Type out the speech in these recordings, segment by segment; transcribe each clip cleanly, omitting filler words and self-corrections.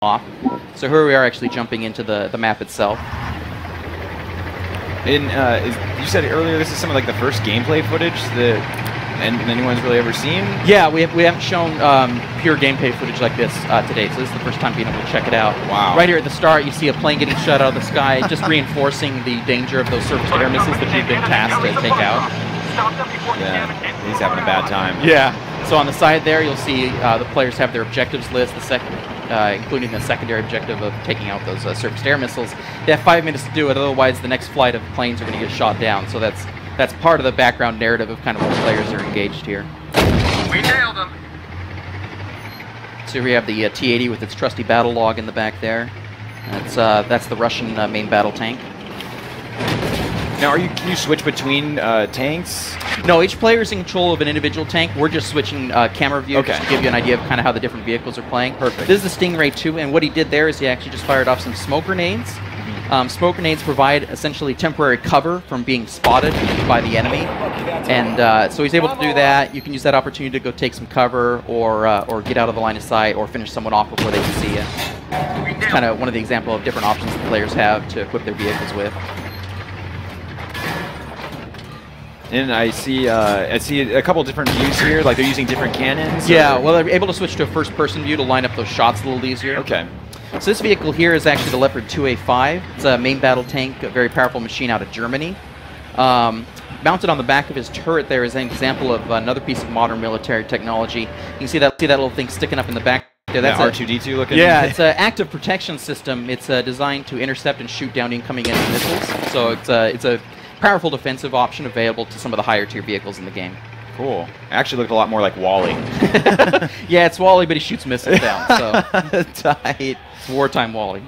off. So here we are actually jumping into the map itself. You said earlier this is some of like the first gameplay footage that anyone's really ever seen? Yeah, we haven't shown pure gameplay footage like this today, so this is the first time being able to check it out. Wow. Right here at the start, you see a plane getting shot out of the sky, just reinforcing the danger of those surface-to-air missiles that you've been tasked to take out. Yeah, he's having a bad time. Yeah. So on the side there, you'll see the players have their objectives list, including the secondary objective of taking out those surface-to-air missiles. They have 5 minutes to do it, otherwise the next flight of planes are going to get shot down. So that's part of the background narrative of kind of what players are engaged here. We nailed them. So here we have the T-80 with its trusty battle log in the back there. That's the Russian main battle tank. Now, can you switch between tanks? No, each player is in control of an individual tank. We're just switching camera view just to give you an idea of kind of how the different vehicles are playing. Perfect. This is the Stingray 2, and what he did there is he actually just fired off some smoke grenades. Smoke grenades provide essentially temporary cover from being spotted by the enemy, and so he's able to do that. You can use that opportunity to go take some cover, or get out of the line of sight, or finish someone off before they can see you. It's kind of one of the examples of different options the players have to equip their vehicles with. And I see a couple different views here, like they're using different cannons? Yeah, well, they're able to switch to a first-person view to line up those shots a little easier. Okay. So this vehicle here is actually the Leopard 2A5. It's a main battle tank, a very powerful machine out of Germany. Mounted on the back of his turret there is an example of another piece of modern military technology. You can see that little thing sticking up in the back there. That's R2-D2 looking? Yeah, it's an active protection system. It's designed to intercept and shoot down incoming enemy missiles. So it's a powerful defensive option available to some of the higher tier vehicles in the game. Cool. It actually looked a lot more like Wally. Yeah, it's Wally, but he shoots missiles down. So tight. It's wartime Wally.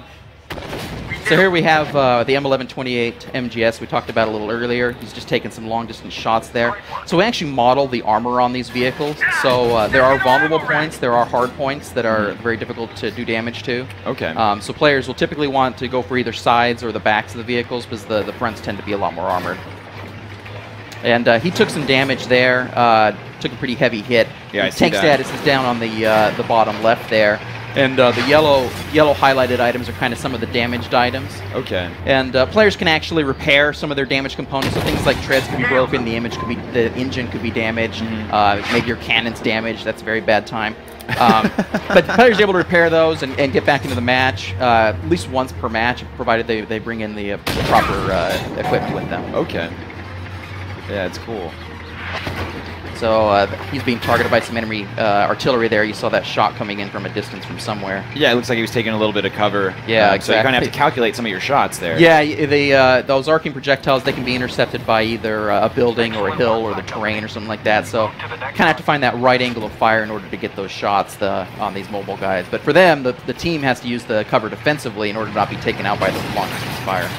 So here we have the M1128 MGS we talked about a little earlier. He's just taking some long-distance shots there. So we actually model the armor on these vehicles. So there are vulnerable points, there are hard points that are very difficult to do damage to. Okay. So players will typically want to go for either sides or the backs of the vehicles because the fronts tend to be a lot more armored. And he took some damage there, took a pretty heavy hit. Yeah, I see tank that. status is down on the bottom left there. And the yellow highlighted items are kind of some of the damaged items. Okay. And players can actually repair some of their damaged components. So things like treads can be broken, the engine could be damaged, maybe your cannon's damaged. That's a very bad time. But players are able to repair those and get back into the match at least once per match, provided they bring in the proper equipment with them. Okay. Yeah, it's cool. So he's being targeted by some enemy artillery there. You saw that shot coming in from a distance from somewhere. Yeah, it looks like he was taking a little bit of cover. Yeah, exactly. So you kind of have to calculate some of your shots there. Yeah, those arcing projectiles, they can be intercepted by either a building or a hill or the terrain or something like that. So kind of have to find that right angle of fire in order to get those shots on these mobile guys. But for them, the team has to use the cover defensively in order to not be taken out by the long-distance fire.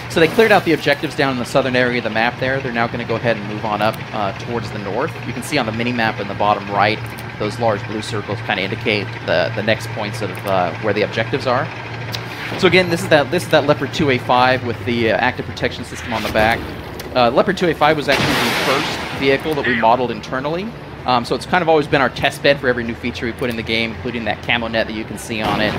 So they cleared out the objectives down in the southern area of the map there. They're now going to go ahead and move on up towards the north. You can see on the mini-map in the bottom right, those large blue circles kind of indicate the next points of where the objectives are. So again, this is that Leopard 2A5 with the active protection system on the back. Leopard 2A5 was actually the first vehicle that we modeled internally. So it's kind of always been our test bed for every new feature we put in the game, including that camo net that you can see on it.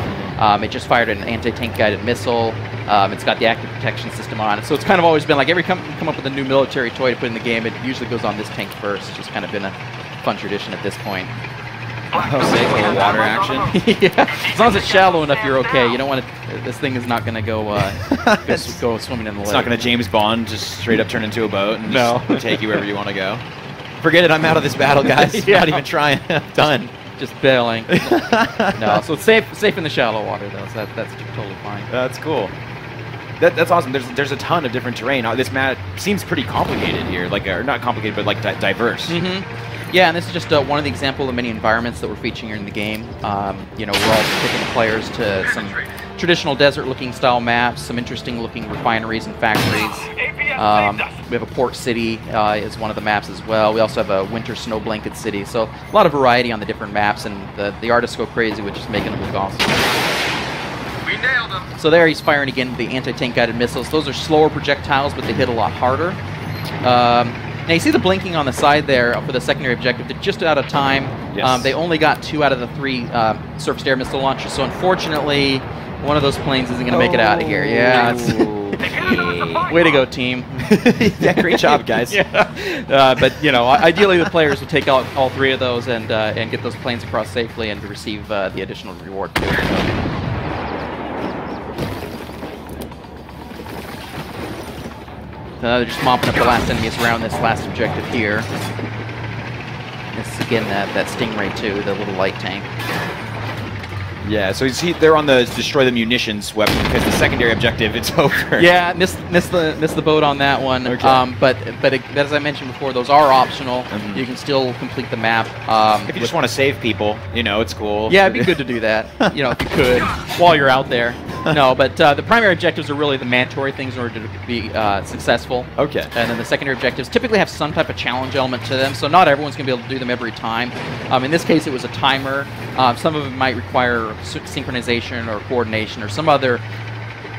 It just fired an anti-tank guided missile. It's got the active protection system on it. So it's kind of always been like every company come up with a new military toy to put in the game, it usually goes on this tank first. It's just kind of been a fun tradition at this point. Oh, sick, a little water action. Yeah, as long as it's shallow enough, you're okay. You don't want to. This thing is not going to go swimming in the lake. It's not going to James Bond just straight up turn into a boat and just take you wherever you want to go. Forget it, I'm out of this battle, guys. Yeah. Not even trying. Done. Just bailing. No, so it's safe in the shallow water though. So that's totally fine. That's cool. That's awesome. There's a ton of different terrain. This map seems pretty complicated here, or not complicated, but like diverse. Yeah, and this is just one of the examples of many environments that we're featuring here in the game. You know, we're also taking the players to some traditional desert-looking style maps, some interesting-looking refineries and factories. We have a port city is one of the maps as well. We also have a winter snow blanket city. So a lot of variety on the different maps, and the artists go crazy with just making them look awesome. We nailed them. So there he's firing again the anti-tank guided missiles. Those are slower projectiles, but they hit a lot harder. Now you see the blinking on the side there for the secondary objective. They're just out of time. Yes. They only got 2 out of the 3 surface-to-air missile launchers, so unfortunately, one of those planes isn't going to make it out of here. Yeah, it's way to go, team. Yeah, great job, guys. Yeah. But you know, ideally the players would take out all 3 of those and get those planes across safely and receive the additional reward too. They're just mopping up the last enemies around this last objective here. This is again that Stingray 2, the little light tank. Yeah, so you see they're on the destroy the munitions weapon because the secondary objective, it's over. Yeah, missed the boat on that one. Okay. But as I mentioned before, those are optional. You can still complete the map. If you just want to save people, you know, it's cool. Yeah, it'd be good to do that. You know, if you could while you're out there. No, but the primary objectives are really the mandatory things in order to be successful. Okay. And then the secondary objectives typically have some type of challenge element to them, so not everyone's going to be able to do them every time. In this case, it was a timer. Some of them might require synchronization or coordination or some other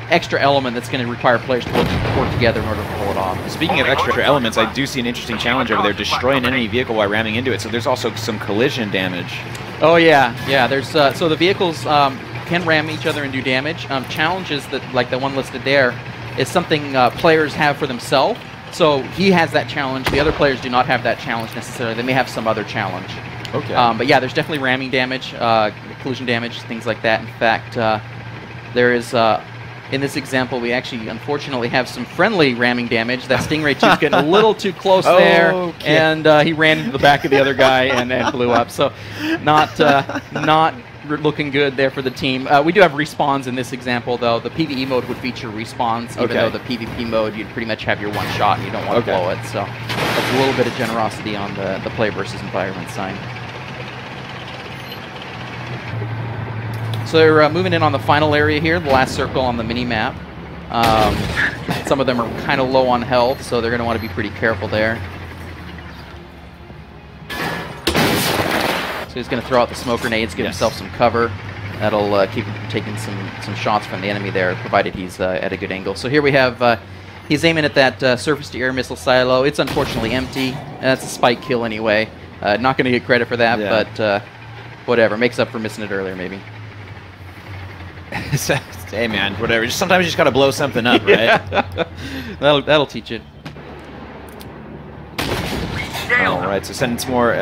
extra element that's going to require players to work together in order to pull it off. Speaking of extra elements, I do see an interesting challenge over there, destroy an enemy vehicle while ramming into it. So there's also some collision damage. Oh yeah, yeah. There's so the vehicles can ram each other and do damage. Challenges that, like the one listed there, is something players have for themselves. So he has that challenge. The other players do not have that challenge necessarily. They may have some other challenge. Okay. But yeah, there's definitely ramming damage, collision damage, things like that. In fact, there is, in this example, we actually unfortunately have some friendly ramming damage. That Stingray 2 is getting a little too close there, and he ran into the back of the other guy and blew up. So not looking good there for the team. We do have respawns in this example, though. The PvE mode would feature respawns, even though the PvP mode, you'd pretty much have your one shot and you don't want to blow it. So that's a little bit of generosity on the play versus environment side. So they're moving in on the final area here, the last circle on the mini-map. Some of them are kind of low on health, so they're going to want to be pretty careful there. So he's going to throw out the smoke grenades, give himself some cover. That'll keep him from taking some shots from the enemy there, provided he's at a good angle. So here we have, he's aiming at that surface-to-air missile silo. It's unfortunately empty. That's a spike kill anyway. Not going to get credit for that, but whatever. Makes up for missing it earlier, maybe. Hey man, whatever. Sometimes you just gotta blow something up, right? that'll teach it. All right, so sending some more.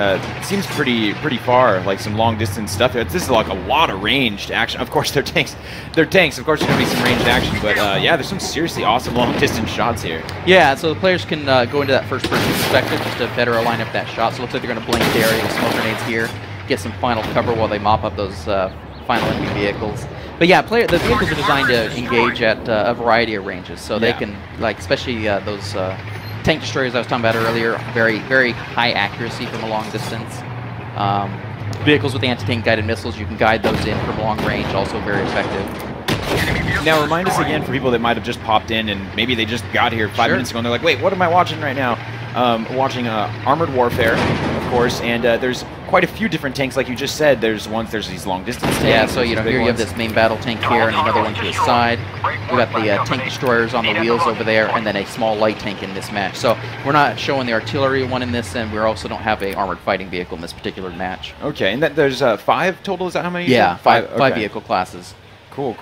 Seems pretty far, like some long distance stuff. This is like a lot of ranged action. Of course, they're tanks. They're tanks. Of course, there's gonna be some ranged action, but yeah, there's some seriously awesome long distance shots here. Yeah, so the players can go into that first person perspective just to better align up that shot. So it looks like they're gonna blink the area with smoke grenades here, get some final cover while they mop up those final enemy vehicles. But yeah, the vehicles are designed to engage at a variety of ranges, so they can, like, especially those tank destroyers I was talking about earlier, very high accuracy from a long distance. Vehicles with anti-tank guided missiles, you can guide those in from long range, also very effective. Now remind us again for people that might have just popped in and maybe they just got here 5 minutes ago and they're like, wait, what am I watching right now? Watching Armored Warfare, of course, and there's quite a few different tanks, like you just said. There's these long distance tanks. Yeah, so you know, here you have this main battle tank here and another one to his side. We got the tank destroyers on the wheels over there, and then a small light tank in this match. So we're not showing the artillery one in this, and we also don't have a armored fighting vehicle in this particular match. Okay, and there's 5 total. Is that how many? Yeah, five vehicle classes. Cool.